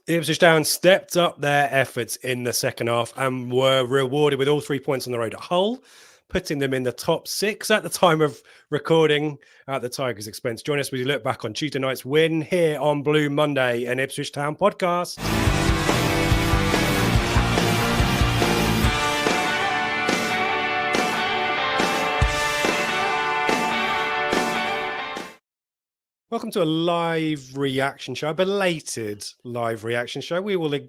Ipswich Town stepped up their efforts in the second half and were rewarded with all 3 points on the road at Hull, putting them in the top 6 at the time of recording at the Tigers' expense. Join us as we look back on Tuesday night's win here on Blue Monday, an Ipswich Town podcast. Welcome to a live reaction show, a belated live reaction show. We'll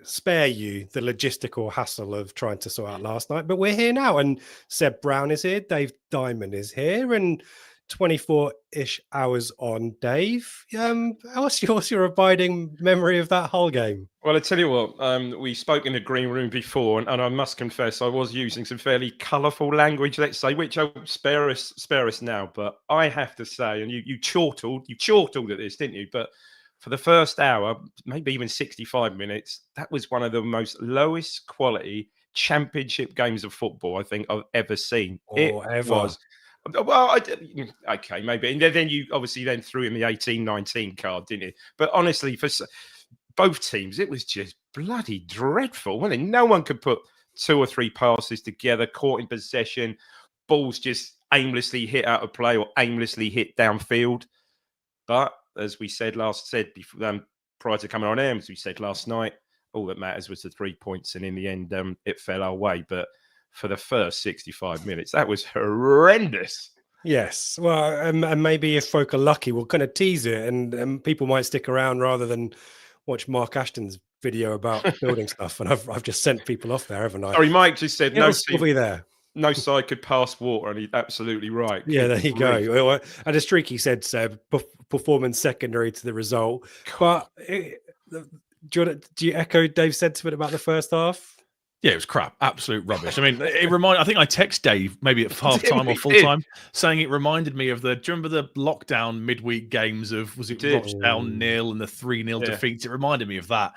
spare you the logistical hassle of trying to sort out last night, but we're here now, and Seb Brown is here, Dave Diamond is here, and 24-ish hours on, Dave. What's your abiding memory of that whole game? Well, I tell you what, we spoke in the green room before, and I must confess I was using some fairly colourful language, let's say, which I'll spare us now. But I have to say, and you chortled at this, didn't you? But for the first hour, maybe even 65 minutes, that was one of the most lowest quality championship games of football I think I've ever seen. Was. Well, okay, maybe. And then you obviously then threw in the 18-19 card, didn't you? But honestly, for both teams, it was just bloody dreadful, wasn't it? No one could put 2 or 3 passes together, caught in possession, balls just aimlessly hit out of play or aimlessly hit downfield. But as we said prior to coming on air, as we said last night, all that matters was the 3 points, and in the end, it fell our way. But for the first 65 minutes, that was horrendous. Yes. Well, and maybe if folk are lucky, we'll kind of tease it, and people might stick around rather than watch Mark Ashton's video about building stuff. And I've just sent people off there, haven't I? Sorry, Mike just said no team there. No side could pass water, and he's absolutely right. Yeah, there you go. And a streaky said, Seb, performance secondary to the result. But do you echo Dave's sentiment about the first half? Yeah, it was crap. Absolute rubbish. I mean, I think I text Dave maybe at half time or full time saying it reminded me of do you remember the lockdown midweek games of, was it Rochdale 0 and the 3-0 defeats? It reminded me of that.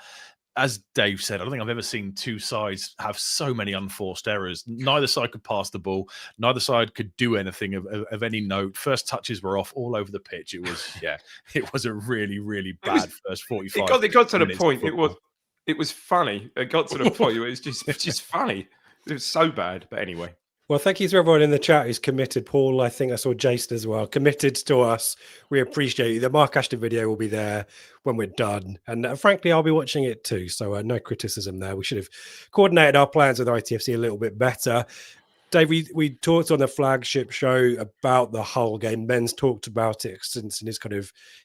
As Dave said, I don't think I've ever seen two sides have so many unforced errors. Neither side could pass the ball. Neither side could do anything of any note. First touches were off all over the pitch. It was a really, really bad first 45. It got to the point. It was funny. It got to the point where it was just funny. It was so bad. But anyway. Well, thank you to everyone in the chat who's committed. Paul, I think I saw Jason as well, committed to us. We appreciate you. The Mark Ashton video will be there when we're done. And frankly, I'll be watching it too. So no criticism there. We should have coordinated our plans with ITFC a little bit better. Dave, we talked on the flagship show about the Hull game. Ben's talked about it since in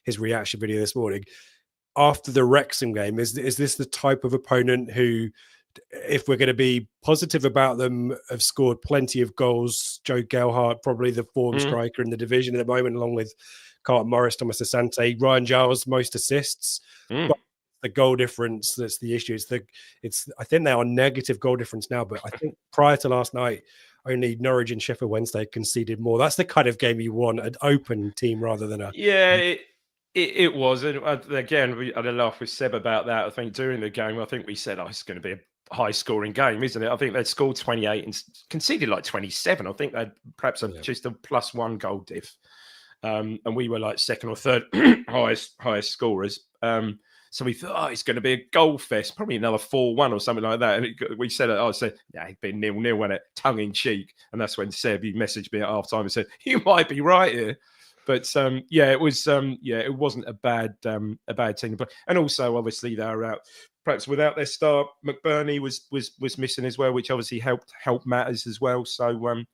his reaction video this morning. After the Wrexham game, is this the type of opponent who, if we're going to be positive about them, have scored plenty of goals? Joe Gelhardt, probably the form striker in the division at the moment, along with Carlton Morris, Thomas Asante, Ryan Giles, most assists. But the goal difference that's the issue. I think they are negative goal difference now, but I think prior to last night, only Norwich and Sheffield Wednesday conceded more. That's the kind of game you want, an open team rather than a... Yeah, it was. And again, we had a laugh with Seb about that. I think during the game, I think we said, it's going to be a high-scoring game, isn't it? I think they'd scored 28 and conceded like 27. I think they'd perhaps just a +1 goal diff. And we were like second or third highest scorers. So we thought, it's going to be a goal fest, probably another 4-1 or something like that. And we said, it'd be 0-0, wasn't it? Tongue in cheek. And that's when Seb, he messaged me at half time and said, you might be right here. But it was it wasn't a bad team. And also, obviously, they're out. Perhaps without their star, McBurney was missing as well, which obviously helped matters as well. So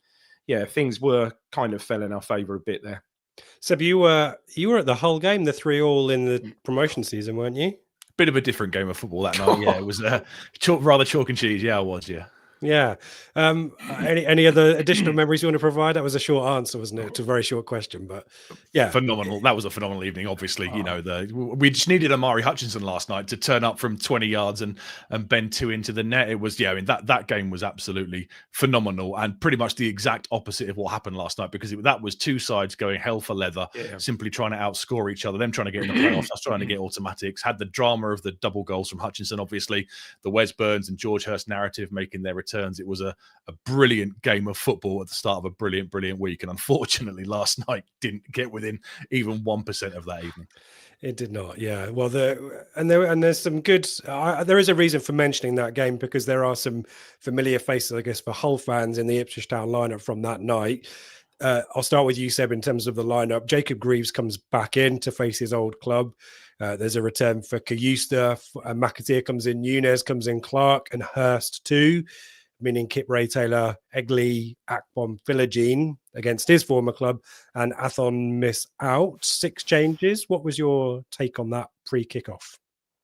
things were kind of fell in our favour a bit there. Seb, you were at the whole game, the 3-3 in the promotion season, weren't you? Bit of a different game of football that night. Yeah, it was rather chalk and cheese. Yeah, I was. Yeah. Yeah. Any other additional memories you want to provide? That was a short answer, wasn't it? It's a very short question, but yeah. Phenomenal. That was a phenomenal evening. Obviously, we just needed Amari Hutchinson last night to turn up from 20 yards and bend 2 into the net. It was, that game was absolutely phenomenal and pretty much the exact opposite of what happened last night, because that was two sides going hell for leather, simply trying to outscore each other, them trying to get in the playoffs, us trying to get automatics. Had the drama of the double goals from Hutchinson, obviously, the Wes Burns and George Hurst narrative making their return turns. It was a brilliant game of football at the start of a brilliant week. And unfortunately, last night didn't get within even 1% of that evening. It did not, yeah. Well, there's some good. There is a reason for mentioning that game, because there are some familiar faces, I guess, for Hull fans in the Ipswich Town lineup from that night. I'll start with you, Seb, in terms of the lineup. Jacob Greaves comes back in to face his old club. There's a return for Kayusta. McAteer comes in. Nunez comes in. Clark and Hurst too, meaning Kip Ray-Taylor, Egley, Akpom, Philogene against his former club, and Athon miss out. 6 changes. What was your take on that pre-kickoff?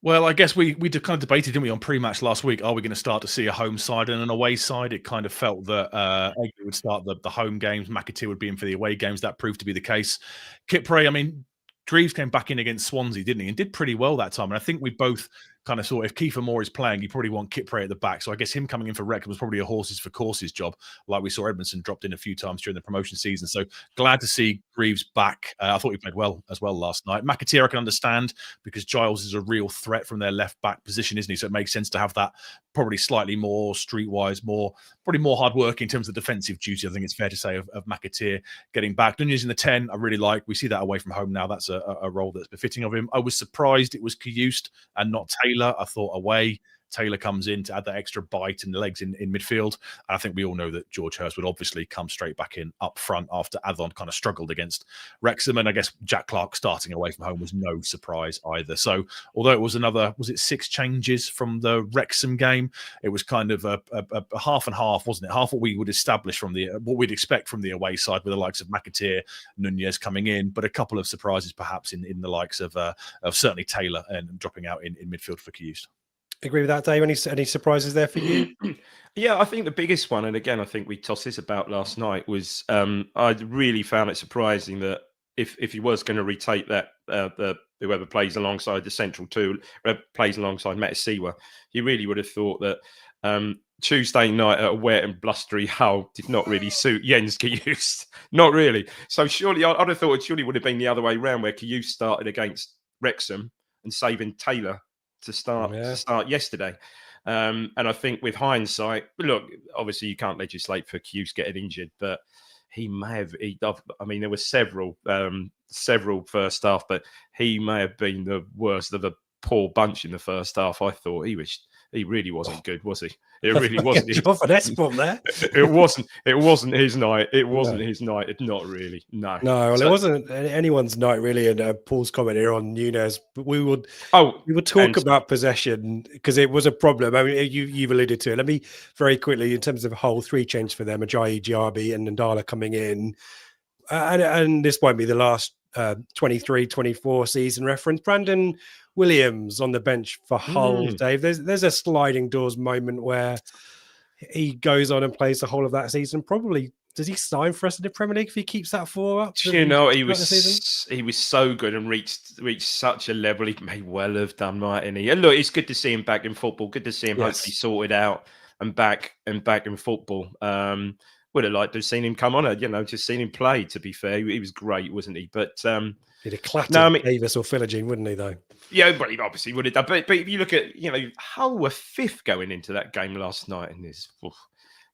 Well, I guess we kind of debated, didn't we, on pre-match last week? Are we going to start to see a home side and an away side? It kind of felt that Egley would start the home games, McAteer would be in for the away games. That proved to be the case. Kip Ray, I mean, Greaves came back in against Swansea, didn't he? And did pretty well that time. And I think we both kind of saw if Kiefer Moore is playing, you probably want Kip Ray at the back. So I guess him coming in for Wrexham was probably a horses for courses job, like we saw Edmondson dropped in a few times during the promotion season. So glad to see Greaves back. I thought he played well as well last night. McAteer I can understand, because Giles is a real threat from their left back position, isn't he? So it makes sense to have that probably slightly more streetwise, probably more hard work in terms of defensive duty. I think it's fair to say of McAteer getting back. Nunez in the 10, I really like. We see that away from home now. That's a role that's befitting of him. I was surprised it was Kayust and not Taylor. I thought away, Taylor comes in to add that extra bite in the legs in midfield. And I think we all know that George Hurst would obviously come straight back in up front after Athon kind of struggled against Wrexham. And I guess Jack Clark starting away from home was no surprise either. So although it was 6 changes from the Wrexham game, it was kind of a half and half, wasn't it? Half what we would establish from what we'd expect from the away side, with the likes of McAteer, Nunez coming in, but a couple of surprises perhaps in the likes of certainly Taylor and dropping out in midfield for Kayust. Agree with that, Dave? Any surprises there for you? Yeah, I think the biggest one, and again, I think we tossed this about last night, was I really found it surprising that if he was going to retake that, whoever plays alongside the central two, plays alongside Matasiwa, you really would have thought that Tuesday night at a wet and blustery Hull did not really suit Jens Kayust. Not really. So surely, I'd have thought it surely would have been the other way around, where Kayust started against Wrexham and saving Taylor to start yesterday. And I think with hindsight, look, obviously you can't legislate for Kayust getting injured, but he may have. I mean, there were several first half, but he may have been the worst of a poor bunch in the first half. I thought he really wasn't good, was he? It really wasn't. There. It wasn't his night. It wasn't his night. It's not really. No. Well, it wasn't anyone's night really. And Paul's comment here on Nunez, but we would talk about possession, because it was a problem. I mean, you've alluded to it. Let me very quickly, in terms of whole 3 changes for them: Ajayi, Diaby, and Ndala coming in, and this won't be the last 23-24 season reference. Brandon Williams on the bench for Hull, Dave. There's a sliding doors moment where he goes on and plays the whole of that season. Probably does he sign for us in the Premier League if he keeps that form up? You know, he was so good and reached such a level. He may well have done, mightn't he? And look, it's good to see him back in football. Good to see him hopefully sorted out and back in football. Would have liked to have seen him come on, just seen him play. To be fair, he was great, wasn't he? But he'd have clattered Davis or Philogene, wouldn't he? Though. Yeah, but he obviously would have done. But if you look at, Hull were 5th going into that game last night, and this,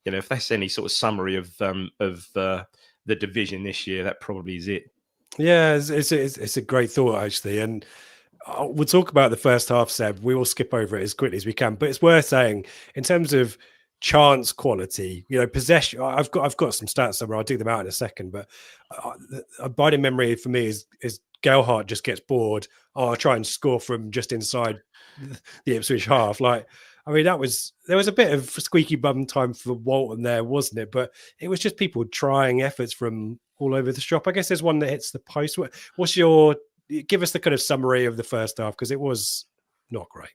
if that's any sort of summary of the division this year, that probably is it. Yeah, it's a great thought actually, and we'll talk about the first half, Seb. We will skip over it as quickly as we can, but it's worth saying in terms of chance quality, possession. I've got some stats somewhere. I'll dig them out in a second, but abiding memory for me is Gelhardt just gets bored. I'll try and score from just inside the Ipswich half. There was a bit of squeaky bum time for Walton there, wasn't it? But it was just people trying efforts from all over the shop. I guess there's one that hits the post. Give us the kind of summary of the first half, because it was not great.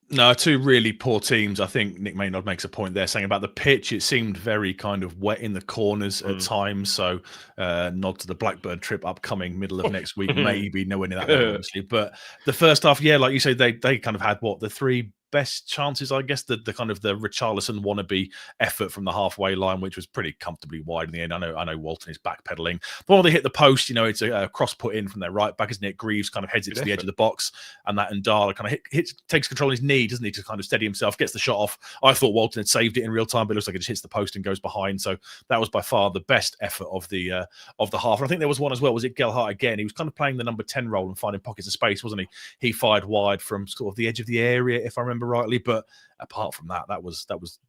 No, 2 really poor teams. I think Nick Maynard makes a point there saying about the pitch. It seemed very kind of wet in the corners at times. So nod to the Blackburn trip upcoming middle of next week. Maybe nowhere near that, obviously. But the first half, like you say, they kind of had the 3 best chances, I guess. The kind of the Richarlison wannabe effort from the halfway line, which was pretty comfortably wide in the end. I know Walton is backpedaling. But when they hit the post, it's a cross put in from their right back, isn't it? Greaves kind of heads it to the edge of the box, and that Ndala kind of takes control of his knee, doesn't he, to kind of steady himself, gets the shot off. I thought Walton had saved it in real time, but it looks like it just hits the post and goes behind. So that was by far the best effort of the half. And I think there was one as well. Was it Gelhardt again? He was kind of playing the number 10 role and finding pockets of space, wasn't he? He fired wide from sort of the edge of the area, if I remember rightly. But apart from that, that was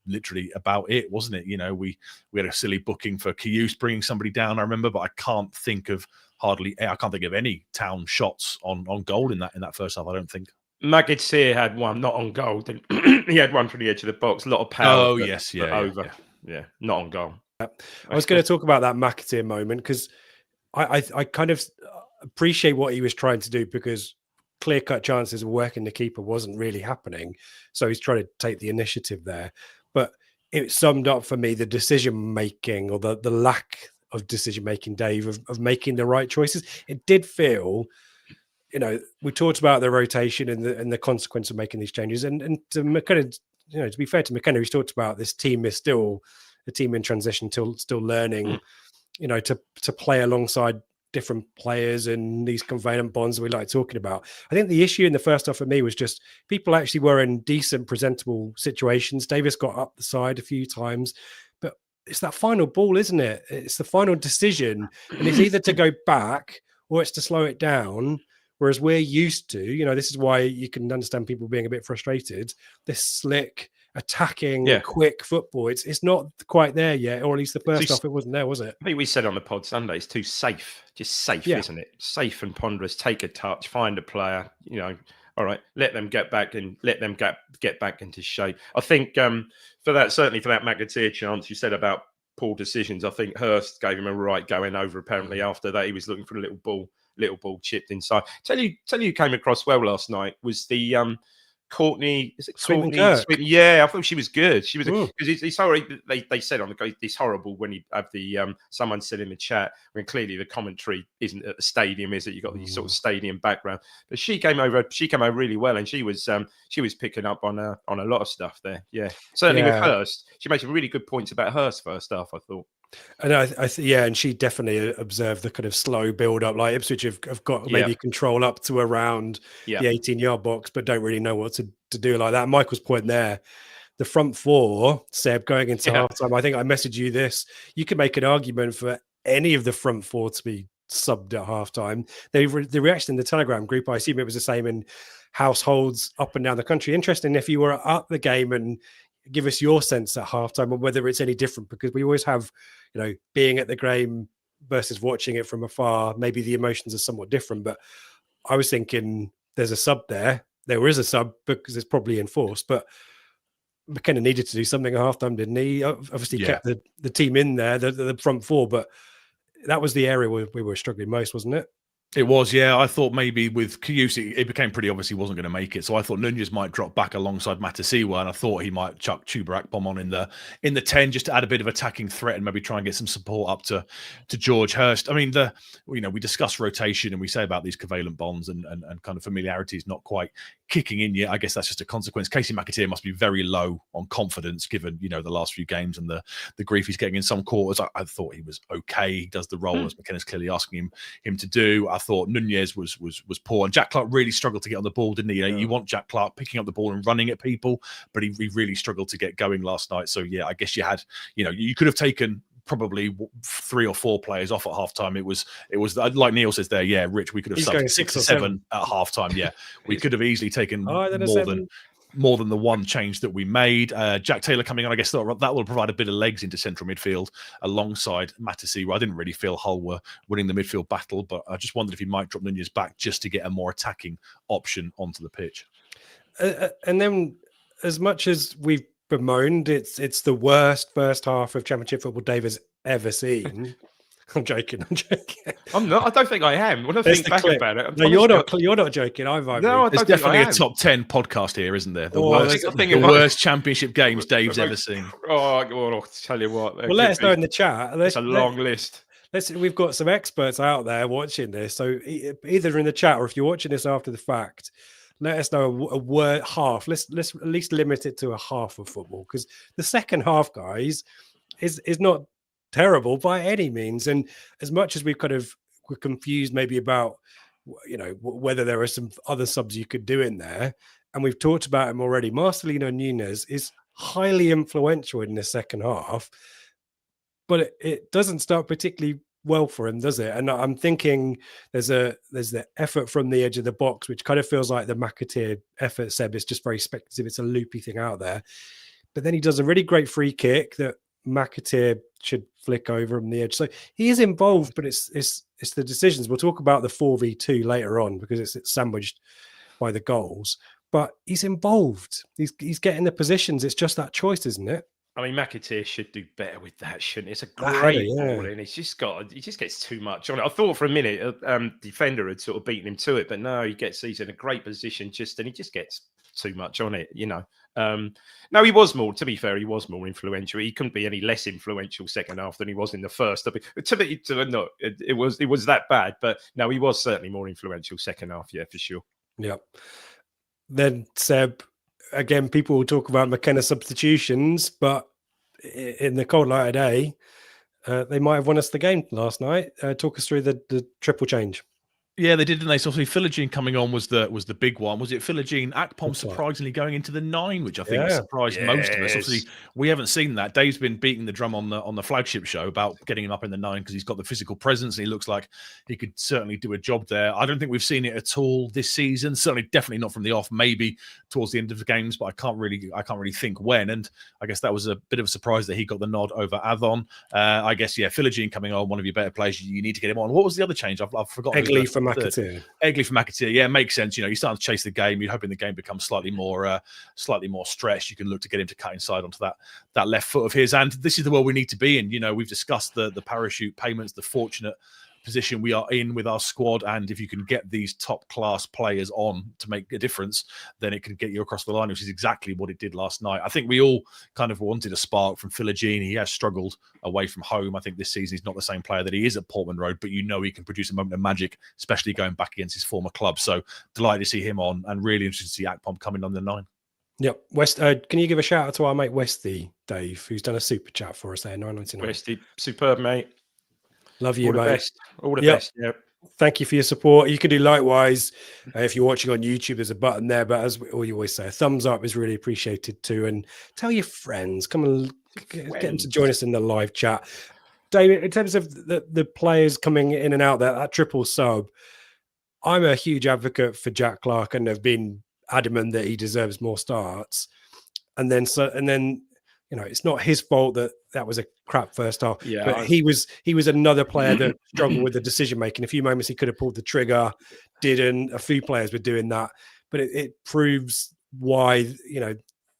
literally about it, wasn't it? We had a silly booking for Kiyus bringing somebody down, I remember, but I can't think of any Town shots on goal in that first half. I don't think. Magadzir had one, not on goal. He had one from the edge of the box. A lot of power. Oh, yes, over. Yeah, not on goal. I was going to talk about that Magadzir moment because I kind of appreciate what he was trying to do, because clear-cut chances of working the keeper wasn't really happening. So he's trying to take the initiative there. But it summed up for me the decision-making, or the lack of decision-making, Dave, of making the right choices. It did feel, we talked about the rotation and the consequence of making these changes. And to McKenna, to be fair to McKenna, he's talked about this team is still a team in transition, still learning, to play alongside different players and these covalent bonds that we like talking about. I think the issue in the first half for me was just people actually were in decent, presentable situations. Davis got up the side a few times, but it's that final ball, isn't it? It's the final decision, and it's either to go back or it's to slow it down. Whereas we're used to, this is why you can understand people being a bit frustrated. This slick, attacking, quick football, it's not quite there yet, or at least the first half it wasn't there, was it? I think we said on the pod Sunday, it's too safe, just safe, isn't it? Safe and ponderous. Take a touch, find a player, all right, let them get back and let them get back into shape. I think certainly for that Magadzir chance you said about poor decisions, I think Hurst gave him a right going over. Apparently after that he was looking for a little ball chipped inside. Tell you who came across well last night was the Courtney. Is it Courtney? Yeah, I thought she was good. She was because it's sorry they said on the it's horrible when you have the someone said in the chat when clearly the commentary isn't at the stadium, is it? You got the sort of stadium background, but she came over really well, and she was picking up on a lot of stuff there. Yeah, certainly with Hurst, she made some really good points about Hurst first half, I thought. And and she definitely observed the kind of slow build up. Like Ipswich have got maybe control up to around the 18-yard box, but don't really know what to do like that. Michael's point there, the front four, Seb, going into halftime. I think I messaged you this. You could make an argument for any of the front four to be subbed at halftime. The reaction in the Telegram group, I assume it was the same in households up and down the country. Interesting if you were at the game and give us your sense at halftime and whether it's any different, because we always have, being at the game versus watching it from afar, maybe the emotions are somewhat different. But I was thinking there's a sub there. There is a sub because it's probably enforced, but McKenna needed to do something at halftime, didn't he? Obviously kept the team in there, the front four, but that was the area where we were struggling most, wasn't it? It was, yeah. I thought maybe with Kiyus, it became pretty obvious he wasn't going to make it. So I thought Nunez might drop back alongside Matasiwa, and I thought he might chuck Chuba Akpom on in the 10 just to add a bit of attacking threat and maybe try and get some support up to George Hurst. I mean, we discuss rotation and we say about these covalent bonds and kind of familiarity is not quite kicking in yet. I guess that's just a consequence. Casey McAteer must be very low on confidence given, the last few games and the grief he's getting in some quarters. I thought he was okay. He does the role as McKenna's clearly asking him to do. I thought Nunez was poor, and Jack Clark really struggled to get on the ball, didn't he? You want Jack Clark picking up the ball and running at people, but he really struggled to get going last night. So yeah, I guess you had, you could have taken probably 3 or 4 players off at halftime. It was like Neil says there. Yeah, Rich, we could have subbed 6 or 7 at halftime. Yeah, we could have easily taken more than the one change that we made. Jack Taylor coming on, I guess that will provide a bit of legs into central midfield alongside Matasiwa. I didn't really feel Hull were winning the midfield battle, but I just wondered if he might drop Nunez back just to get a more attacking option onto the pitch. And then, as much as we've bemoaned, it's the worst first half of Championship football Dave has ever seen. I'm joking. I'm not. I don't think I am. When I think back about it, no, you're not joking. There's definitely a top 10 podcast here, isn't there? The worst Championship games Dave's ever seen. I'll tell you what. Well, let us know in the chat. It's a long list. We've got some experts out there watching this, so either in the chat or if you're watching this after the fact, let us know a word half. Let's at least limit it to a half of football, because the second half, guys, is not terrible by any means. And as much as we're confused maybe about, you know, whether there are some other subs you could do in there, and we've talked about him already, Marcelino Nunes is highly influential in the second half, but it doesn't start particularly well for him, does it? And I'm thinking there's the effort from the edge of the box, which kind of feels like the McAteer effort, Seb. It's just very speculative. It's a loopy thing out there. But then he does a really great free kick that McAteer should flick over from the edge. So he is involved, but it's the decisions. We'll talk about the 4v2 later on, because it's sandwiched by the goals. But he's involved. He's getting the positions. It's just that choice, isn't it? I mean, McAteer should do better with that, shouldn't he? It's a great ball, and he just gets too much on it. I thought for a minute, defender had sort of beaten him to it, but no, he's in a great position, and he just gets too much on it, you know. No, he was more. To be fair, he was more influential. He couldn't be any less influential second half than he was in the first. No, it was that bad, but no, he was certainly more influential second half. Yeah, for sure. Yep. Then Seb. Again, people will talk about McKenna substitutions, but in the cold light of day, they might have won us the game last night. Talk us through the triple change. Yeah, they did, didn't they? So obviously Philogene coming on was the big one. Was it Philogene? Akpom surprisingly going into the 9, which I think surprised most of us. Obviously, we haven't seen that. Dave's been beating the drum on the flagship show about getting him up in the 9 because he's got the physical presence and he looks like he could certainly do a job there. I don't think we've seen it at all this season. Certainly, definitely not from the off. Maybe towards the end of the games, but I can't really think when. And I guess that was a bit of a surprise that he got the nod over Adon. I guess Philogene coming on, one of your better players. You need to get him on. What was the other change? I've forgotten. Egley from McAteer. Egley from McAteer, yeah, makes sense. You know, you're starting to chase the game. You're hoping the game becomes slightly more stretched. You can look to get him to cut inside onto that left foot of his. And this is the world we need to be in. You know, we've discussed the parachute payments, the fortunate position we are in with our squad, and if you can get these top class players on to make a difference, then it can get you across the line, which is exactly what it did last night. I think we all kind of wanted a spark from Philogene. He has struggled away from home. I think this season he's not the same player that he is at Portman Road, but you know he can produce a moment of magic, especially going back against his former club. So delighted to see him on, and really interested to see Akpom coming on the 9. Yep. West, can you give a shout out to our mate Westy, Dave, who's done a super chat for us there, 9.99. Westy, superb, mate. Love you, all mate. Best. All the best. Yep. Thank you for your support. You can do likewise if you're watching on YouTube. There's a button there, but as we always say, a thumbs up is really appreciated too. And tell your friends, come and get them to join us in the live chat. David, in terms of the players coming in and out there, that triple sub, I'm a huge advocate for Jack Clark and have been adamant that he deserves more starts. And then you know, it's not his fault that was a crap first half. Yeah, but he was another player that struggled with the decision making. A few moments he could have pulled the trigger, didn't. A few players were doing that, but it proves why, you know,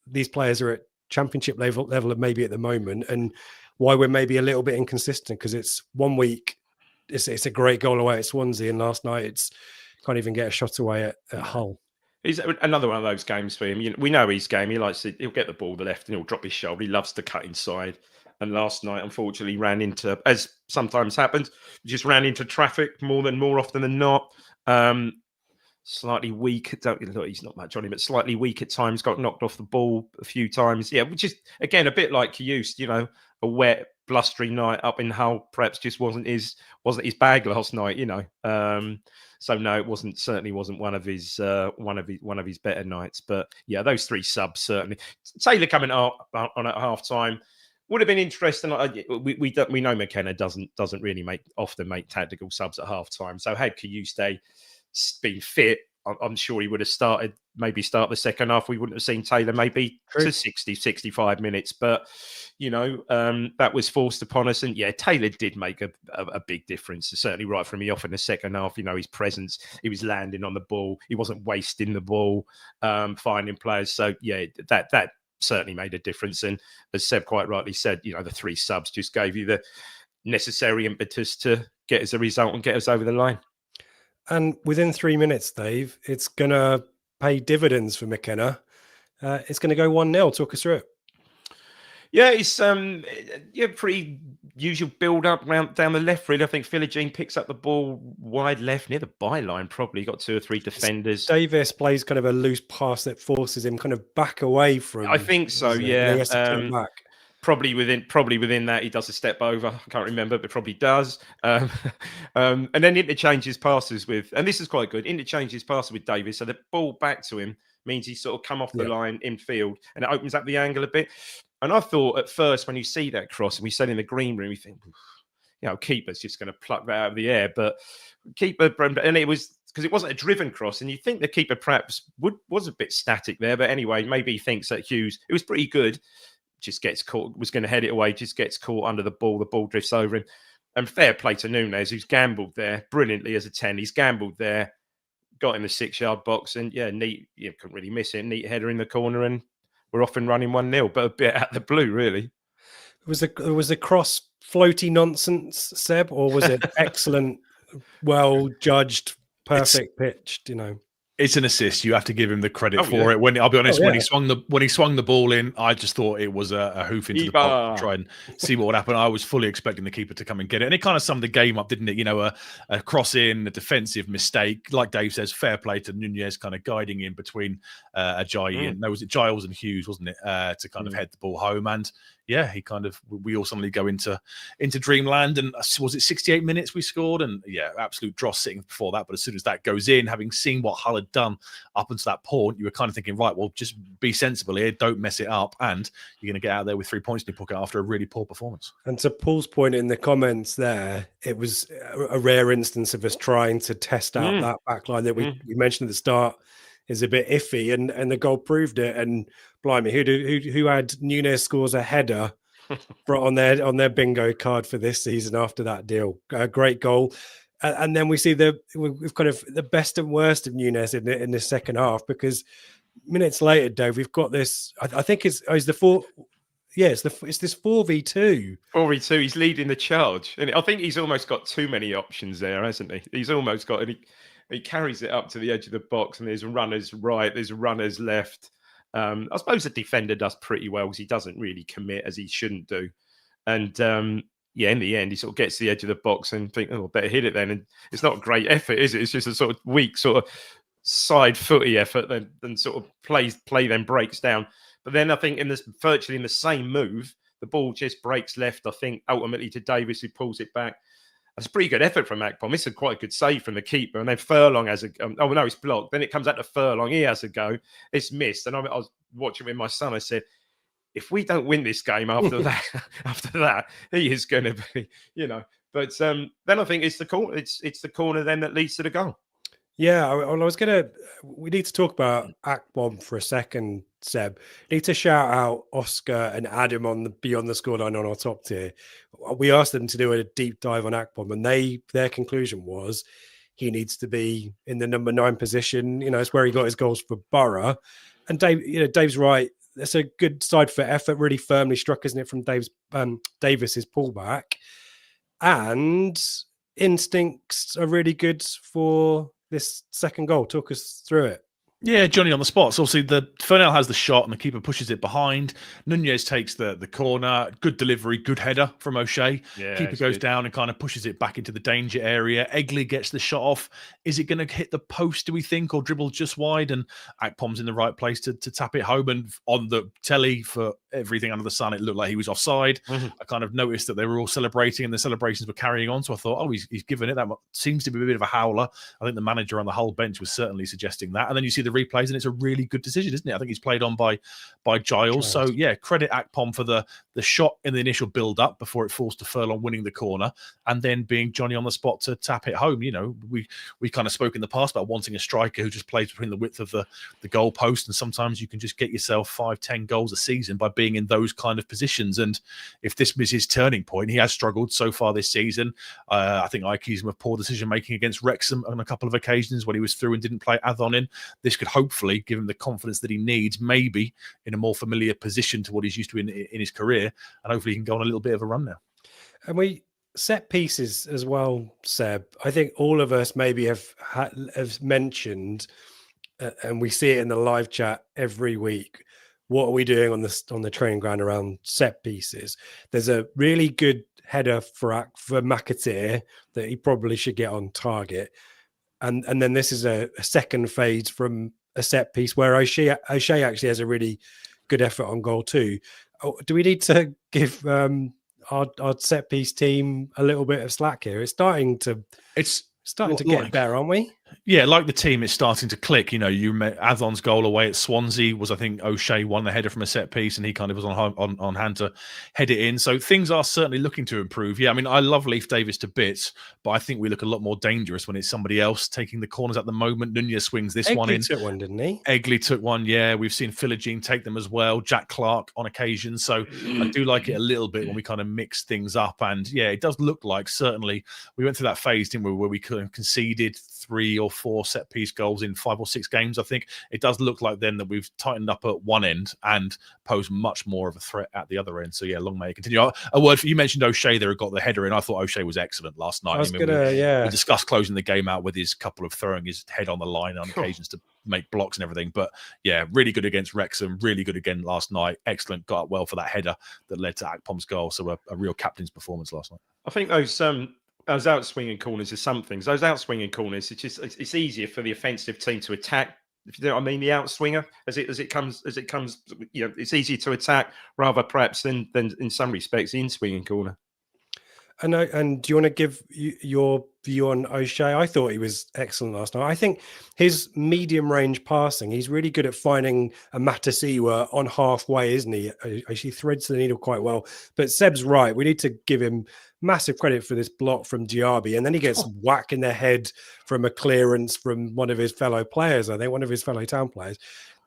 these players are at championship level maybe at the moment, and why we're maybe a little bit inconsistent, because it's 1 week it's a great goal away at Swansea, and last night it's can't even get a shot away at Hull. He's another one of those games for him. You know, we know his game. He'll get the ball the left and he'll drop his shoulder. He loves to cut inside. And last night, unfortunately, ran into, as sometimes happens, just ran into traffic more often than not. Slightly weak. Look, he's not much on him, but slightly weak at times. Got knocked off the ball a few times. Yeah, which is again a bit like Kiyust. You know, a wet, blustery night up in Hull perhaps just wasn't his bag last night. You know. So no, it certainly wasn't one of his better nights. But yeah, those 3 subs certainly. Taylor coming on at half time would have been interesting. We know McKenna doesn't really often make tactical subs at half time. So had Kiyuste been fit, I'm sure he would have start the second half. We wouldn't have seen Taylor maybe to 60, 65 minutes. But, you know, that was forced upon us. And yeah, Taylor did make a big difference. Certainly right from the off in the second half, you know, his presence, he was landing on the ball. He wasn't wasting the ball, finding players. So yeah, that certainly made a difference. And as Seb quite rightly said, you know, the 3 subs just gave you the necessary impetus to get us a result and get us over the line. And within 3 minutes, Dave, it's going to pay dividends for McKenna. It's going to go 1-0. Talk us through it. Yeah, it's pretty usual build up round down the left. Really, I think Philogene picks up the ball wide left near the byline. Probably got 2 or 3 defenders. Davis plays kind of a loose pass that forces him kind of back away from. I think so. And then Yeah. he has to turn back. Probably within that he does a step over. I can't remember, but probably does. And then interchanges passes with, and this is quite good. Interchanges passes with Davis, so the ball back to him means he's sort of come off the line in field, and it opens up the angle a bit. And I thought at first when you see that cross, and we said in the green room, we think, keeper's just going to pluck that out of the air. But keeper, and it was because it wasn't a driven cross, and you think the keeper perhaps was a bit static there. But anyway, maybe he thinks that Hughes, it was pretty good. Just gets caught, was going to head it away, just gets caught under the ball drifts over him. And fair play to Nunes, who's gambled there brilliantly as a 10. He's gambled there, got in the 6-yard box, and neat, couldn't really miss it. Neat header in the corner, and we're off and running 1-0, but a bit out the blue, really. Was the cross floaty nonsense, Seb, or was it excellent, well judged, perfect pitched? It's an assist. You have to give him the credit for it. When I'll be honest, when he swung the ball in, I just thought it was a hoof into the box to try and see what would happen. I was fully expecting the keeper to come and get it, and it kind of summed the game up, didn't it? A cross in, a defensive mistake, like Dave says. Fair play to Nunes, kind of guiding in between Ajayi and was it Giles and Hughes, wasn't it, to kind of head the ball home. And he kind of, we all suddenly go into dreamland. And was it 68 minutes we scored? And absolute dross sitting before that. But as soon as that goes in, having seen what Hull had done up until that point, you were kind of thinking, right, well, just be sensible here, don't mess it up, and you're going to get out there with 3 points in your pocket after a really poor performance. And to Paul's point in the comments there, it was a rare instance of us trying to test out that back line that we mentioned at the start is a bit iffy, and the goal proved it. And blimey, who had Nunes scores a header on their bingo card for this season after that deal? A great goal. And then we see we've kind of the best and worst of Nunes in the second half, because minutes later, Dave, we've got this. I think it's the 4. Yeah, it's this 4v2. 4v2. He's leading the charge, and I think he's almost got too many options there, hasn't he? He's almost got, and he carries it up to the edge of the box, and there's runners right, there's runners left. I suppose the defender does pretty well because he doesn't really commit as he shouldn't do, and in the end, he sort of gets to the edge of the box and think, oh, better hit it then. And it's not a great effort, is it? It's just a sort of weak, sort of side footy effort. Then sort of play then breaks down. But then I think virtually in the same move, the ball just breaks left. I think ultimately to Davis, who pulls it back. That's a pretty good effort from Akpom. It's a quite good save from the keeper. And then Furlong has it's blocked. Then it comes out to Furlong. He has a go. It's missed. And I was watching with my son. I said, if we don't win this game after that, he is going to be, But then I think it's the corner. It's the corner then that leads to the goal. Yeah, we need to talk about Akpom for a second, Seb. Need to shout out Oscar and Adam on the Beyond the Scoreline on our top tier. We asked them to do a deep dive on Akpom, and their conclusion was he needs to be in the number 9 position. It's where he got his goals for Borough. And Dave's right. That's a good side foot effort, really firmly struck, isn't it, from Davis's pullback. And instincts are really good for this second goal. Talk us through it. Yeah, Johnny on the spot. So obviously Fernell has the shot and the keeper pushes it behind. Nunes takes the corner. Good delivery, good header from O'Shea. Yeah, keeper goes down and kind of pushes it back into the danger area. Egley gets the shot off. Is it going to hit the post, do we think, or dribble just wide? And Akpom's in the right place to tap it home. And on the telly for everything under the sun, it looked like he was offside. I kind of noticed that they were all celebrating and the celebrations were carrying on. So I thought, he's given it. That seems to be a bit of a howler. I think the manager on the whole bench was certainly suggesting that. And then you see the replays, and it's a really good decision, isn't it? I think he's played on by Giles. So yeah, credit Akpom for the shot in the initial build-up before it falls to Furlong winning the corner, and then being Johnny on the spot to tap it home. We kind of spoke in the past about wanting a striker who just plays between the width of the goal post, and sometimes you can just get yourself 5-10 goals a season by being in those kind of positions. And if this is his turning point, he has struggled so far this season. I think I accuse him of poor decision making against Wrexham on a couple of occasions when he was through and didn't play Adhon in. This could hopefully give him the confidence that he needs, maybe in a more familiar position to what he's used to in his career, and hopefully he can go on a little bit of a run now. And we set pieces as well, Seb. I think all of us maybe have mentioned, and we see it in the live chat every week, what are we doing on the training ground around set pieces? There's a really good header for McAteer that he probably should get on target. And then this is a second phase from a set piece where O'Shea actually has a really good effort on goal too. Do we need to give our set piece team a little bit of slack here? It's starting to get better, aren't we? Yeah, like the team, it's starting to click. You know, Athon's goal away at Swansea was, I think, O'Shea won the header from a set piece, and he kind of was on hand to head it in. So things are certainly looking to improve. Yeah, I mean, I love Leif Davis to bits, but I think we look a lot more dangerous when it's somebody else taking the corners at the moment. Nunez swings this one in. Egley took one, didn't he? Egley took one, yeah. We've seen Philogene take them as well. Jack Clark on occasion. So I do like it a little bit when we kind of mix things up. And yeah, it does look like certainly we went through that phase, didn't we, where we conceded 3 or 4 set piece goals in 5 or 6 games. I think it does look like then that we've tightened up at one end and posed much more of a threat at the other end. So yeah, long may it continue. A word for you, mentioned O'Shea there, who got the header in. I thought O'Shea was excellent last night. We discussed closing the game out with his couple of throwing his head on the line on occasions to make blocks and everything. But yeah, really good against Wrexham, really good again last night. Excellent, got up well for that header that led to Akpom's goal. So a real captain's performance last night. I think those outswinging corners are some things. Those outswinging corners, it's easier for the offensive team to attack. If you know what I mean, the outswinger as it comes, you know, it's easier to attack rather perhaps than in some respects the in-swinging corner. And do you want to give your view on O'Shea? I thought he was excellent last night. I think his medium range passing, he's really good at finding a Matasiwa on halfway, isn't he? He threads the needle quite well. But Seb's right. We need to give him massive credit for this block from Diaby. And then he gets whacked in the head from a clearance from one of his fellow players, I think, one of his fellow Town players.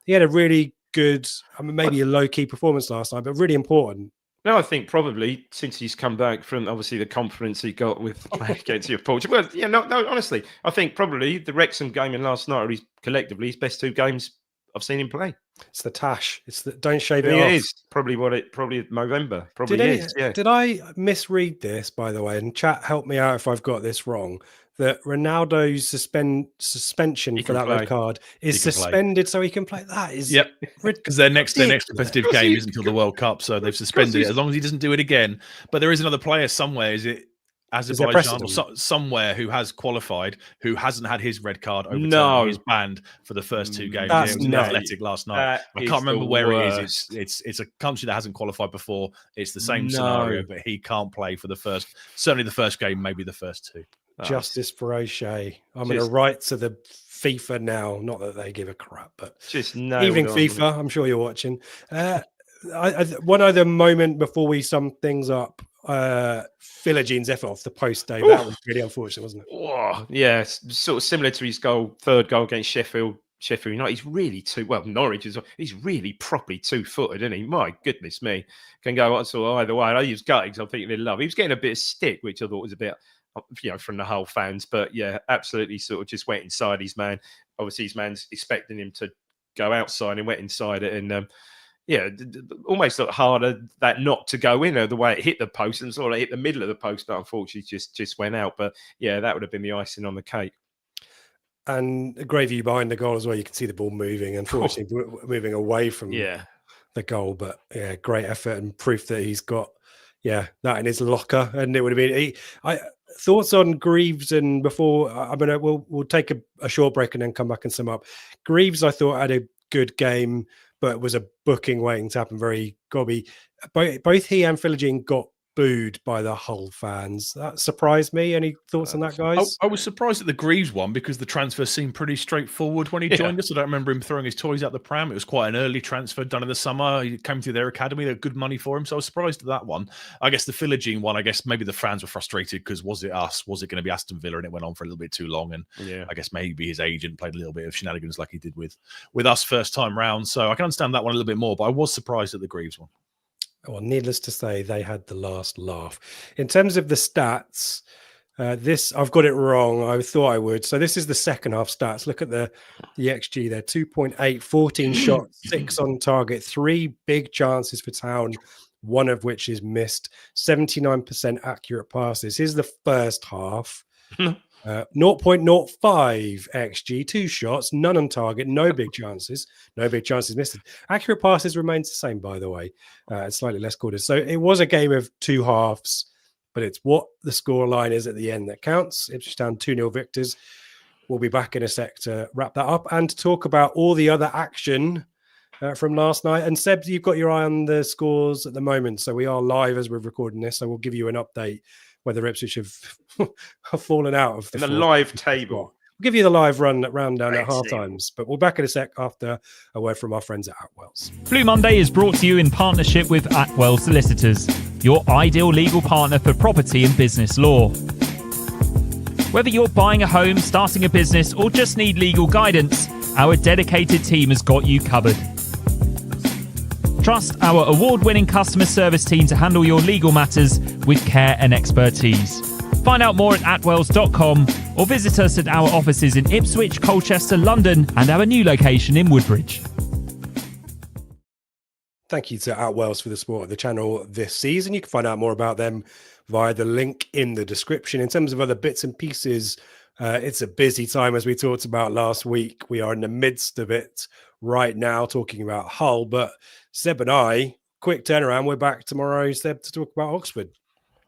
He had a really good, I mean, maybe a low-key performance last night, but really important. No, I think probably since he's come back from obviously the confidence he got with against Portugal. Well, yeah, no, honestly, I think probably the Wrexham game and last night are collectively his best 2 games I've seen him play. It's the tash. It's the don't shave it off. It is probably November. Did I misread this, by the way? And chat, help me out if I've got this wrong. That Ronaldo's suspension for that red card is suspended so he can play. That is because their next competitive game isn't until the World Cup, so they've suspended it as long as he doesn't do it again. But there is another player somewhere. Is it Azerbaijan or somewhere who has qualified, who hasn't had his red card overturned? No. He's banned for the first 2 games. That's it was Athletic last night. I can't remember where it is. It's a country that hasn't qualified before. It's the same scenario, but he can't play for certainly the first game, maybe the first 2. Justice for O'Shea. I'm going to write to the FIFA now. Not that they give a crap, but just evening FIFA. I'm sure you're watching. One other moment before we sum things up. Philogene's effort off the post, Dave. That was really unfortunate, wasn't it? Oh, yeah, sort of similar to his third goal against Sheffield United. He's really Norwich is. He's really properly 2-footed, isn't he? My goodness me, can go either way. I use gutting. I'm thinking they love. He was getting a bit of stick, which I thought was a bit, from the Hull fans. But yeah, absolutely, sort of just went inside his man. Obviously, his man's expecting him to go outside and went inside it, and almost looked harder that not to go in, the way it hit the post and sort of hit the middle of the post, but unfortunately just went out. But yeah, that would have been the icing on the cake. And a great view behind the goal as well. You can see the ball moving, unfortunately, moving away from the goal. But yeah, great effort and proof that he's got that in his locker. And it would have been. Thoughts on Greaves, and before we'll take a short break and then come back and sum up. Greaves, I thought, had a good game, but was a booking waiting to happen. Very gobby. Both he and Philogene got booed by the Hull fans. That surprised me. Any thoughts on that, guys? I was surprised at the Greaves one because the transfer seemed pretty straightforward when he joined us. I don't remember him throwing his toys out the pram. It was quite an early transfer done in the summer. He came through their academy. They had good money for him. So I was surprised at that one. I guess the Philogene one, I guess maybe the fans were frustrated because was it us? Was it going to be Aston Villa? And it went on for a little bit too long. And I guess maybe his agent played a little bit of shenanigans like he did with us first time round. So I can understand that one a little bit more, but I was surprised at the Greaves one. Well, needless to say, they had the last laugh. In terms of the stats, I've got it wrong. I thought I would. So this is the second half stats. Look at the XG there. 2.8, 14 shots, 6 on target, 3 big chances for Town, one of which is missed, 79% accurate passes. Here's the first half. 0.05 XG, 2 shots, none on target, no big chances missed. Accurate passes remains the same, by the way, slightly less quarters. So it was a game of two halves, but it's what the score line is at the end that counts. Ipswich Town 2-0 victors. We'll be back in a sec to wrap that up and to talk about all the other action from last night. And Seb, you've got your eye on the scores at the moment. So we are live as we're recording this. So we'll give you an update whether Ipswich have fallen out of the live table. We'll give you the live rundown at half times, but we'll back in a sec after a word from our friends at Atwell's. Blue Monday is brought to you in partnership with Atwell Solicitors, your ideal legal partner for property and business law. Whether you're buying a home, starting a business, or just need legal guidance, our dedicated team has got you covered. Trust our award-winning customer service team to handle your legal matters with care and expertise. Find out more at atwells.com or visit us at our offices in Ipswich, Colchester, London, and our new location in Woodbridge. Thank you to Atwells for the support of the channel this season. You can find out more about them via the link in the description. In terms of other bits and pieces, it's a busy time, as we talked about last week. We are in the midst of it right now, talking about Hull. But Seb and I, quick turnaround. We're back tomorrow, Seb, to talk about Oxford.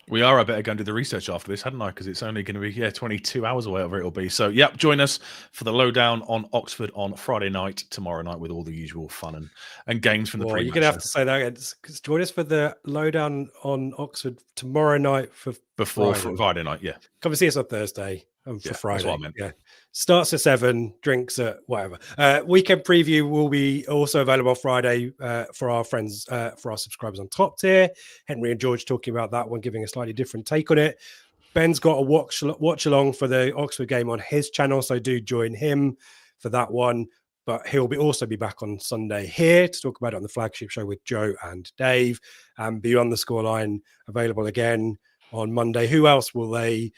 We are. I better go and do the research after this, hadn't I? Because it's only going to be 22 hours or whatever it'll be. So, yep, join us for the lowdown on Oxford on Friday night, tomorrow night, with all the usual fun and games from the pre-match. You're going to have to say that again. Join us for the lowdown on Oxford tomorrow night before Friday night. Yeah, come and see us on Thursday and for Friday. That's what I meant. Yeah, starts at 7, drinks at whatever. Weekend preview will be also available Friday for our friends, for our subscribers on top tier. Henry and George talking about that one, giving a slightly different take on it. Ben's got a watch along for the Oxford game on his channel, so do join him for that one. But he'll also be back on Sunday here to talk about it on the flagship show with Joe and Dave. And Beyond the Scoreline available again on Monday. Who else will they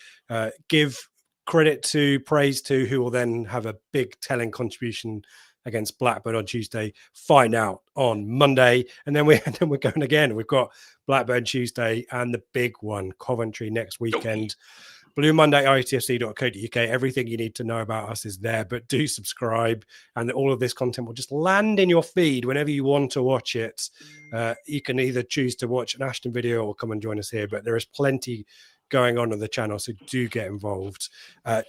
give credit to, praise to, who will then have a big telling contribution against Blackburn on Tuesday? Find out on Monday. And then we're going again. We've got Blackburn Tuesday and the big one, Coventry next weekend. Blue Monday, ITFC.co.uk. Everything you need to know about us is there, but do subscribe, and all of this content will just land in your feed whenever you want to watch it. You can either choose to watch an Ashton video or come and join us here, but there is plenty going on the channel, so do get involved.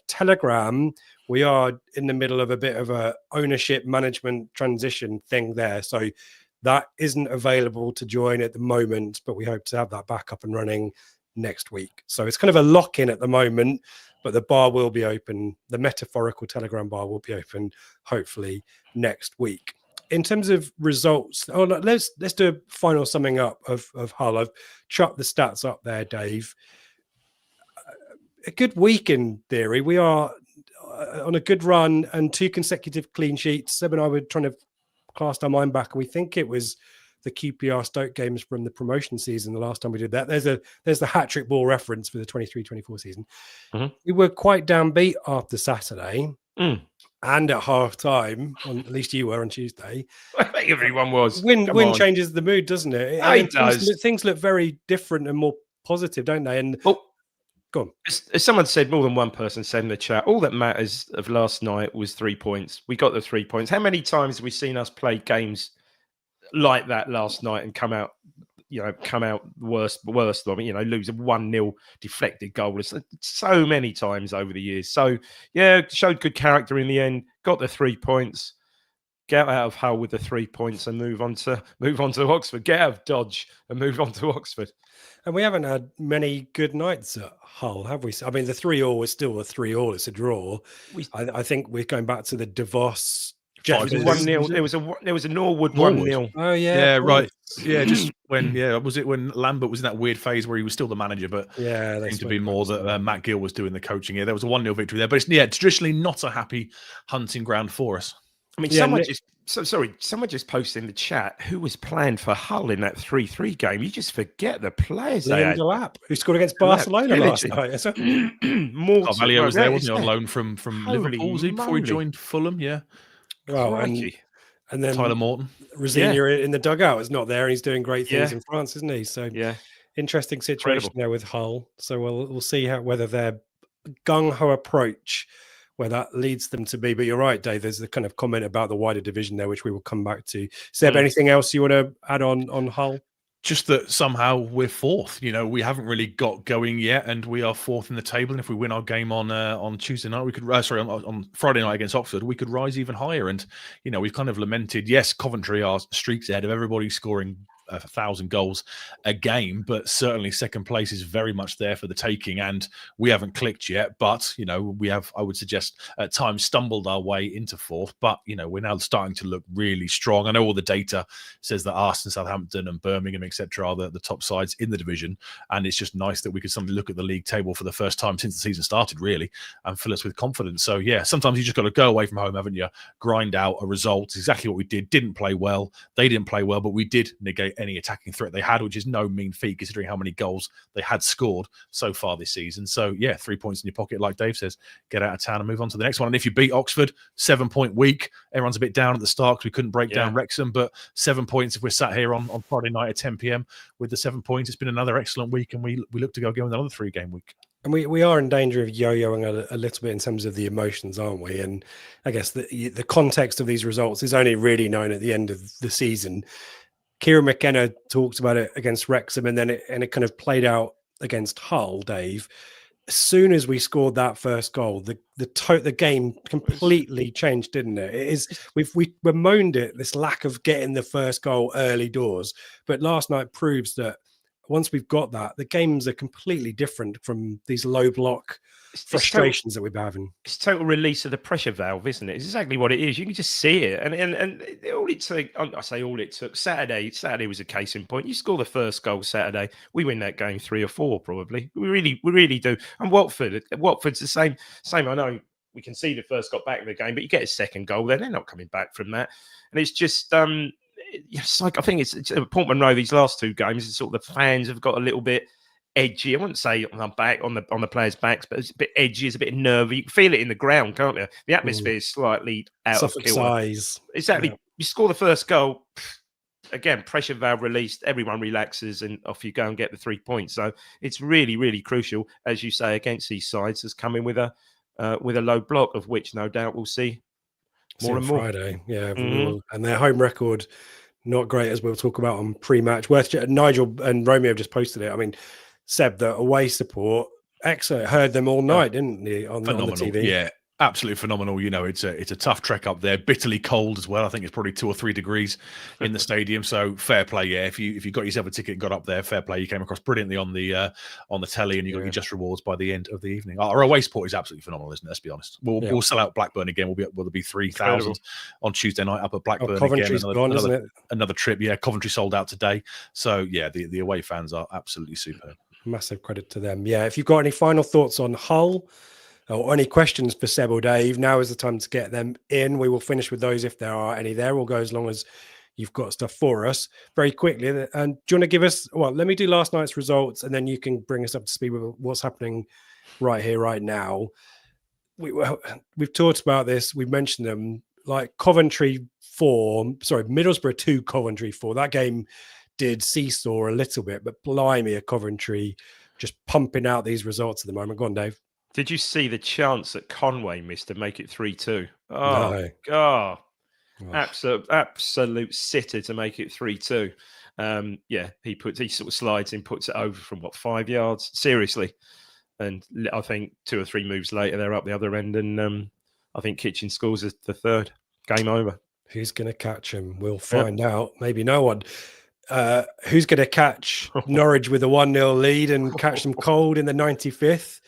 Telegram, we are in the middle of a bit of a ownership management transition thing there, so that isn't available to join at the moment, but we hope to have that back up and running next week. So it's kind of a lock-in at the moment, but the bar will be open. The metaphorical Telegram bar will be open hopefully next week. In terms of results, let's do a final summing up of Hull. I've chucked the stats up there, Dave. A good week in theory. We are on a good run and 2 consecutive clean sheets. Seb and I were trying to cast our mind back, and we think it was the QPR Stoke games from the promotion season the last time we did that. There's the hat-trick ball reference for the 23-24 season. Mm-hmm. We were quite downbeat after Saturday and at half-time, at least you were on Tuesday. I think everyone was. Win changes the mood, doesn't it? It does. Things look very different and more positive, don't they? And go on. As someone said, more than one person said in the chat, all that matters of last night was 3 points. We got the 3 points. How many times have we seen us play games like that last night and come out worse. I mean, lose a 1-0 deflected goal so many times over the years. So yeah, showed good character in the end. Got the 3 points. Get out of Hull with the 3 points and move on to Oxford. Get out of Dodge and move on to Oxford. And we haven't had many good nights at Hull, have we? I mean, the 3-3 is still a 3-3. It's a draw. I think we're going back to the DeVos. It was 1-0. There was a Norwood 1-0. Oh yeah, yeah, right. Yeah, just when was it when Lambert was in that weird phase where he was still the manager, but it seemed to be more that Matt Gill was doing the coaching here. There was a 1-0 victory there, but it's traditionally not a happy hunting ground for us. I mean, someone just posted in the chat who was playing for Hull in that 3-3 game. You just forget the players they had. Delap, who scored against Barcelona last night. Carvalho was there, wasn't he, on loan from Liverpool before he joined Fulham? Yeah. Well, and then Tyler Morton, Rosenior in the dugout is not there, and he's doing great things in France, isn't he? So interesting situation there with Hull. So we'll see whether they're gung-ho approach where that leads them to be. But you're right, Dave. There's the kind of comment about the wider division there, which we will come back to. Seb, anything else you want to add on Hull? Just that somehow we're fourth. We haven't really got going yet, and we are fourth in the table. And if we win our game on Tuesday night, we could on Friday night against Oxford, we could rise even higher. And we've kind of lamented. Yes, Coventry are streaks ahead of everybody, scoring 1,000 goals a game, but certainly second place is very much there for the taking, and we haven't clicked yet. But we have, I would suggest, at times stumbled our way into fourth. But we're now starting to look really strong. I know all the data says that Arsenal, Southampton, and Birmingham, etc., are the top sides in the division, and it's just nice that we could suddenly look at the league table for the first time since the season started, really, and fill us with confidence. So yeah, sometimes you just got to go away from home, haven't you? Grind out a result. It's exactly what we did. Didn't play well. They didn't play well, but we did negate any attacking threat they had, which is no mean feat considering how many goals they had scored so far this season. So yeah, 3 points in your pocket, like Dave says, get out of town and move on to the next one. And if you beat Oxford, 7-point week, everyone's a bit down at the start because we couldn't break down Wrexham, but 7 points if we're sat here on Friday night at 10 p.m. with the 7 points, it's been another excellent week, and we look to go with another 3-game week. And we are in danger of yo-yoing a little bit in terms of the emotions, aren't we? And I guess the context of these results is only really known at the end of the season. Kieran McKenna talked about it against Wrexham, and then it kind of played out against Hull, Dave. As soon as we scored that first goal, the game completely changed, didn't it? We bemoaned it, this lack of getting the first goal early doors, but last night proves that once we've got that, the games are completely different from these low block frustrations that we've been having. It's total release of the pressure valve, isn't it? It's exactly what it is. You can just see it, and all it took. I say all it took. Saturday was a case in point. You score the first goal Saturday, we win that game 3 or 4 probably. We really do. And Watford's the same. I know we can see the first got back in the game, but you get a second goal, then they're not coming back from that. And it's just it's like, I think it's at Port Monroe, these last 2 games, it's sort of the fans have got a little bit edgy. I wouldn't say on the players' backs, but it's a bit edgy, it's a bit nervy. You can feel it in the ground, can't you? The atmosphere is slightly out of kilter. Size. Exactly. Yeah. You score the first goal, again, pressure valve released, everyone relaxes, and off you go and get the 3 points. So it's really, really crucial, as you say, against these sides, has come in with a low block, of which no doubt we'll see more and more. Friday, yeah. And their home record, not great, as we'll talk about on pre-match. Nigel and Romeo just posted it. I mean, Seb, the away support, excellent. Heard them all night, didn't he, on the TV? Yeah, absolutely phenomenal. It's a tough trek up there, bitterly cold as well. I think it's probably 2 or 3 degrees in the stadium. So fair play, yeah. If you got yourself a ticket and got up there, fair play. You came across brilliantly on the telly, and you got your just rewards by the end of the evening. Our away support is absolutely phenomenal, isn't it? Let's be honest. We'll sell out Blackburn again. There'll be 3,000 on Tuesday night up at Blackburn. Coventry's again. Gone, isn't it? Another trip. Yeah, Coventry sold out today. So yeah, the away fans are absolutely superb. Massive credit to them. Yeah, if you've got any final thoughts on Hull or any questions for Seb or Dave, now is the time to get them in. We will finish with those if there are any there. We'll go as long as you've got stuff for us very quickly. And do you want to give us, let me do last night's results, and then you can bring us up to speed with what's happening right here, right now. We've talked about this. We've mentioned them, like Middlesbrough 2, Coventry 4. That game did seesaw a little bit, but blimey, a Coventry just pumping out these results at the moment. Go on, Dave. Did you see the chance that Conway missed to make it 3-2? Oh, no. God. Oh. Absolute sitter to make it 3-2. He sort of slides in, puts it over from 5 yards? Seriously. And I think 2 or 3 moves later, they're up the other end, and I think Kitchen scores the third. Game over. Who's going to catch him? We'll find out. Maybe no one. Who's going to catch Norwich with a 1-0 lead and catch them cold in the 95th?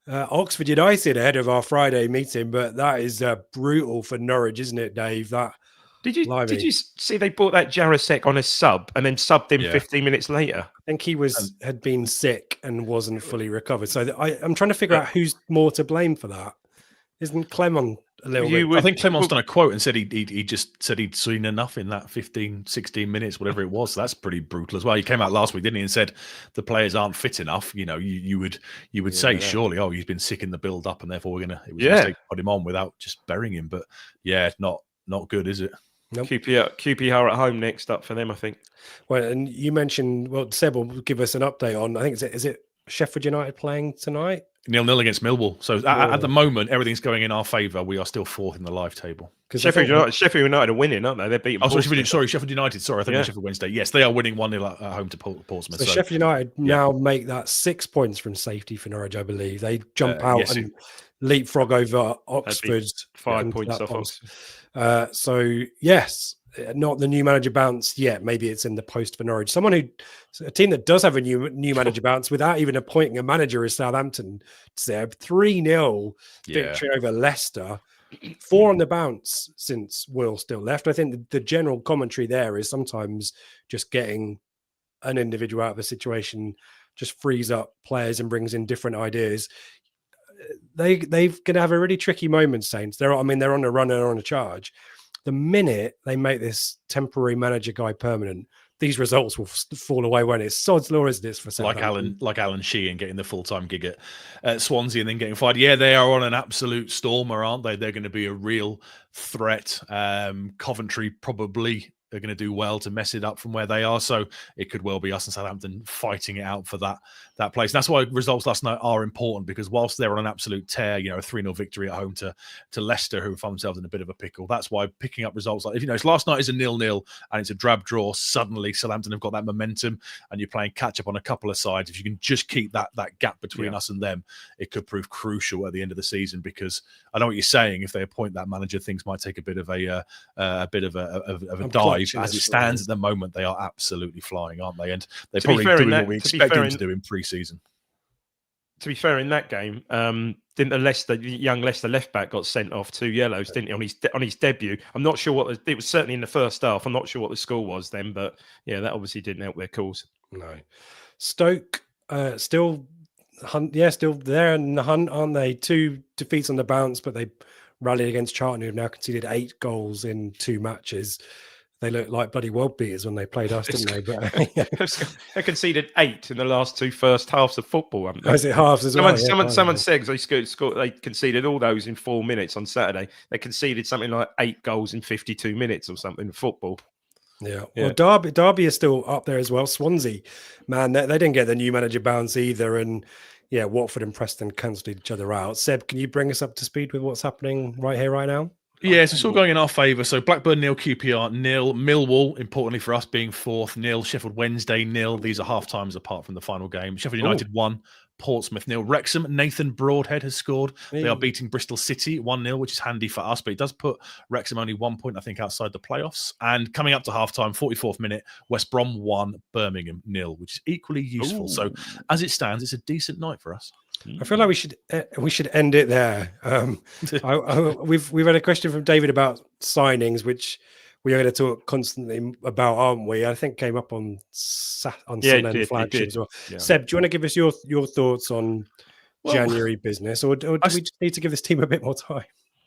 Oxford United ahead of our Friday meeting, but that is brutal for Norwich, isn't it, Dave? Did you see they bought that Jarosek on a sub and then subbed him 15 minutes later? I think he had been sick and wasn't fully recovered. So I'm trying to figure out who's more to blame for that. Isn't Clement a little bit? I think Clement's done a quote and said he just said he'd seen enough in that 15, 16 minutes, whatever it was. So that's pretty brutal as well. He came out last week, didn't he, and said the players aren't fit enough. You would say surely, he's been sick in the build up, and therefore it was a mistake to put him on without just burying him. But yeah, not good, is it? Nope. QPR at home next up for them, I think. Well, and you mentioned, Seb will give us an update on, I think, is it Sheffield United playing tonight? 0-0 against Millwall. So at the moment, everything's going in our favour. We are still 4th in the live table. Sheffield United are winning, aren't they? They're beating. Sheffield United. Sorry, I think it's Sheffield Wednesday. Yes, they are winning 1-0 at home to Portsmouth. So Sheffield United now make that 6 points from safety for Norwich, I believe. They jump out and leapfrog over Oxford. 5 points off Oxford. So yes, not the new manager bounce yet. Maybe it's in the post for Norwich. A team that does have a new manager bounce without even appointing a manager is Southampton. Seb, 3-0 victory over Leicester. 4 on the bounce since Will still left. I think the general commentary there is sometimes just getting an individual out of a situation just frees up players and brings in different ideas. They're going to have a really tricky moment, Saints. They're on a run and on a charge. The minute they make this temporary manager guy permanent, these results will fall away when it's sod's law, isn't it? For like Alan Sheehan getting the full-time gig at Swansea and then getting fired. Yeah, they are on an absolute stormer, aren't they? They're going to be a real threat. Coventry probably are going to do well to mess it up from where they are. So it could well be us and Southampton fighting it out for that place. And that's why results last night are important, because whilst they're on an absolute tear, a 3-0 victory at home to Leicester, who found themselves in a bit of a pickle. That's why picking up results like, if last night is a 0-0 and it's a drab draw, suddenly Southampton have got that momentum and you're playing catch up on a couple of sides. If you can just keep that gap between us and them, it could prove crucial at the end of the season, because I know what you're saying. If they appoint that manager, things might take a bit of a dive. As it stands at the moment, they are absolutely flying, aren't they? And they're probably doing what we expect them to do in pre-season. To be fair, in that game, didn't the young Leicester left-back got sent off 2 yellows, didn't he, on his debut? I'm not sure it was certainly in the first half. I'm not sure what the score was then, but yeah, that obviously didn't help their cause. No. Stoke still there in the hunt, aren't they? 2 defeats on the bounce, but they rallied against Charlton, who've now conceded 8 goals in 2 matches. They looked like bloody world beaters when they played us, didn't they? But they conceded 8 in the last 2 first halves of football, haven't they? Is it halves as well? Someone said they conceded all those in 4 minutes on Saturday. They conceded something like 8 goals in 52 minutes or something in football. Yeah. Well, Derby is still up there as well. Swansea, man, they didn't get the new manager bounce either. And yeah, Watford and Preston cancelled each other out. Seb, can you bring us up to speed with what's happening right here, right now? Yeah, so it's all going in our favour. So Blackburn 0, QPR 0, Millwall, importantly for us, being 4th 0, Sheffield Wednesday 0. These are half times apart from the final game. Sheffield United 1, Portsmouth 0. Wrexham, Nathan Broadhead has scored. They are beating Bristol City 1-0, which is handy for us, but it does put Wrexham only 1 point, I think, outside the playoffs. And coming up to half time, 44th minute, West Brom 1, Birmingham 0, which is equally useful. So as it stands, it's a decent night for us. I feel like we should end it there. We've had a question from David about signings, which we are going to talk constantly about, aren't we? I think came up on Sunday flagship as well. Yeah. Seb, do you want to give us your thoughts on January business, or do we just need to give this team a bit more time?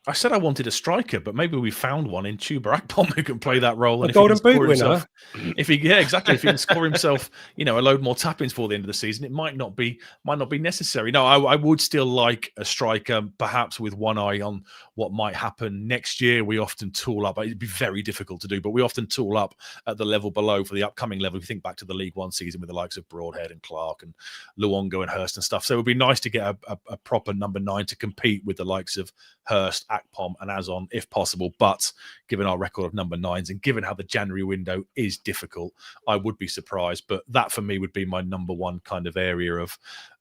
I said I wanted a striker, but maybe we found one in Chuba Akpom who can play that role. And Golden Boot winner. If he can score himself, a load more tap-ins for the end of the season, it might not be necessary. No, I would still like a striker, perhaps with one eye on what might happen next year. We often tool up. It'd be very difficult to do, but we often tool up at the level below for the upcoming level. If you think back to the League One season with the likes of Broadhead and Clark and Luongo and Hurst and stuff. So it would be nice to get a proper number 9 to compete with the likes of Hurst, Akpom and Azon, if possible. But given our record of number 9s and given how the January window is difficult, I would be surprised. But that for me would be my number 1 kind of area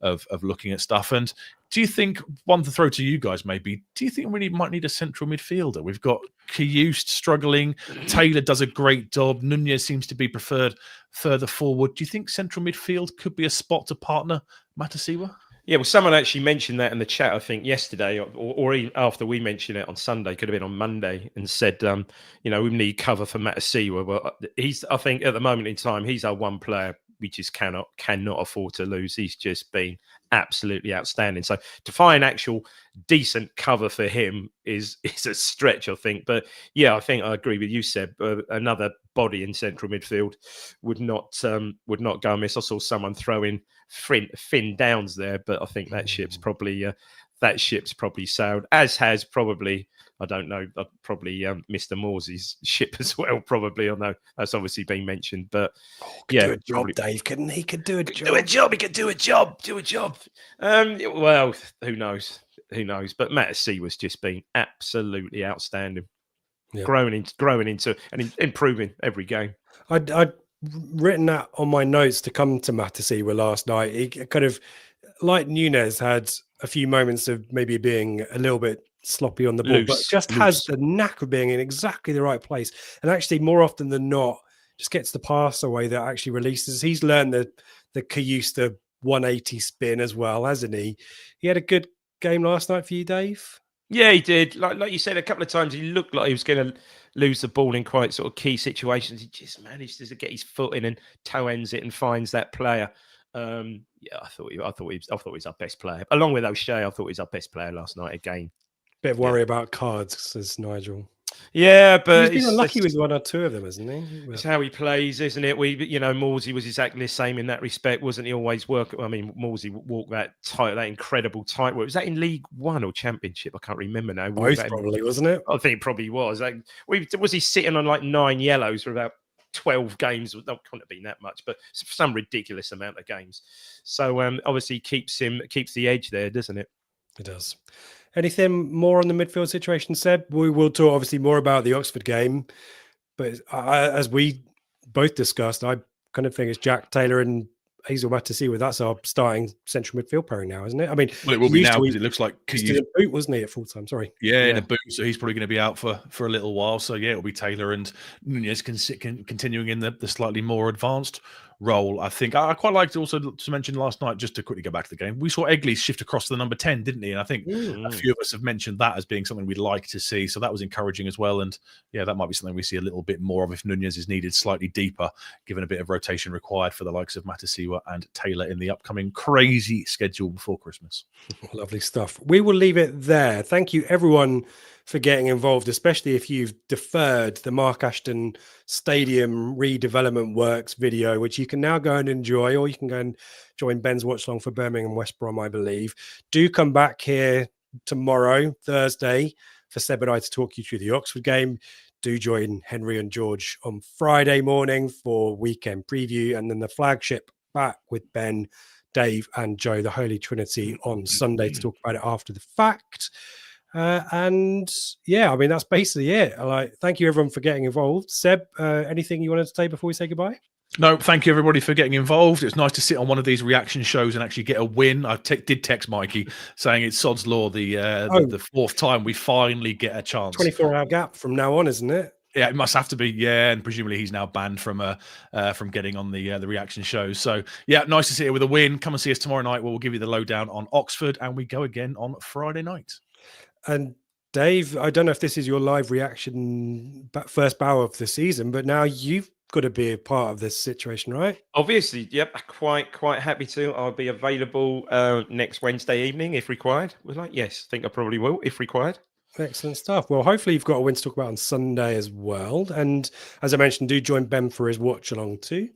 of looking at stuff. And do you think, one to throw to you guys maybe, do you think we might need a central midfielder? We've got Kiyust struggling. Taylor does a great job. Nunez seems to be preferred further forward. Do you think central midfield could be a spot to partner Matasiwa? Yeah, well, someone actually mentioned that in the chat, I think, yesterday, or even after we mentioned it on Sunday, could have been on Monday, and said, we need cover for Matasiwa. Well, I think at the moment in time, he's our one player we just cannot afford to lose. He's just been absolutely outstanding. So to find actual decent cover for him is a stretch, I think. But yeah, I think I agree with you, Seb. Another body in central midfield would not go amiss. I saw someone throw in Finn Downs there, but I think that ship's probably sailed, as has probably I don't know. Probably Mr. Morsey's ship as well. Probably, although that's obviously been mentioned. But do a job, Dave, couldn't he? Could do a job. Do a job. He could do a job. Do a job. Well, who knows? Who knows? But Mattersea was just being absolutely outstanding. Yeah. Growing into and improving every game. I'd written that on my notes to come to Mattersea last night. He kind of, like Nunez, had a few moments of maybe being a little bit sloppy on the ball, but just has the knack of being in exactly the right place. And actually, more often than not, just gets the pass away that actually releases. He's learned the Cayusta 180 spin as well, hasn't he? He had a good game last night for you, Dave? Yeah, he did. Like you said, a couple of times he looked like he was going to lose the ball in quite sort of key situations. He just managed to get his foot in and toe ends it and finds that player. Yeah, I thought he was our best player. Along with O'Shea, I thought he was our best player last night again. Bit of worry about cards, says Nigel. Yeah, but he's been unlucky with one or two of them, isn't he? It's how he plays, isn't it? Morsey was exactly the same in that respect, wasn't he? Always Morsey walked that incredible tightrope. Was that in League One or Championship? I can't remember now. Both probably, wasn't it? I think it probably was. Was he sitting on like 9 yellows for about 12 games? That couldn't have been that much, but some ridiculous amount of games. So obviously keeps the edge there, doesn't it? It does. Anything more on the midfield situation, Seb? We will talk obviously more about the Oxford game, but as we both discussed, I kind of think it's Jack Taylor and Hazel Mattersea. That's our starting central midfield pairing now, isn't it? I mean, well, it will be now because it looks like he's in a boot, wasn't he, at full time? Sorry, yeah, in a boot, so he's probably going to be out for a little while. So yeah, it'll be Taylor and Nunez continuing in the slightly more advanced role. I think I quite liked also to mention last night, just to quickly go back to the game, we saw Egley shift across to the number 10, didn't he? And I think a few of us have mentioned that as being something we'd like to see. So that was encouraging as well. And yeah, that might be something we see a little bit more of if Nunez is needed slightly deeper, given a bit of rotation required for the likes of Matasiwa and Taylor in the upcoming crazy schedule before Christmas. Lovely stuff. We will leave it there. Thank you, everyone, for getting involved, especially if you've deferred the Mark Ashton Stadium redevelopment works video, which you can now go and enjoy, or you can go and join Ben's watch along for Birmingham West Brom, I believe. Do come back here tomorrow, Thursday, for Seb and I to talk you through the Oxford game. Do join Henry and George on Friday morning for weekend preview, and then the flagship back with Ben, Dave and Joe, the Holy Trinity, on Sunday to talk about it after the fact. And yeah, I mean, that's basically it. Thank you everyone for getting involved. Seb, anything you wanted to say before we say goodbye? No, thank you everybody for getting involved. It's nice to sit on one of these reaction shows and actually get a win. I did text Mikey saying it's sod's law the fourth time we finally get a chance. 24-hour gap from now on, isn't it? Yeah, it must have to be. Yeah, and presumably he's now banned from getting on the reaction shows. So yeah, nice to see you with a win. Come and see us tomorrow night. We'll give you the lowdown on Oxford, and we go again on Friday night. And Dave, I don't know if this is your live reaction first bow of the season, but now you've got to be a part of this situation, right? Obviously, yep. Quite happy to. I'll be available next Wednesday evening if required. Yes, I think I probably will if required. Excellent stuff. Well, hopefully you've got a win to talk about on Sunday as well. And as I mentioned, do join Ben for his watch along too.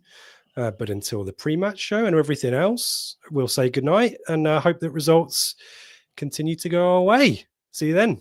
But until the pre-match show and everything else, we'll say goodnight and hope that results continue to go our way. See you then.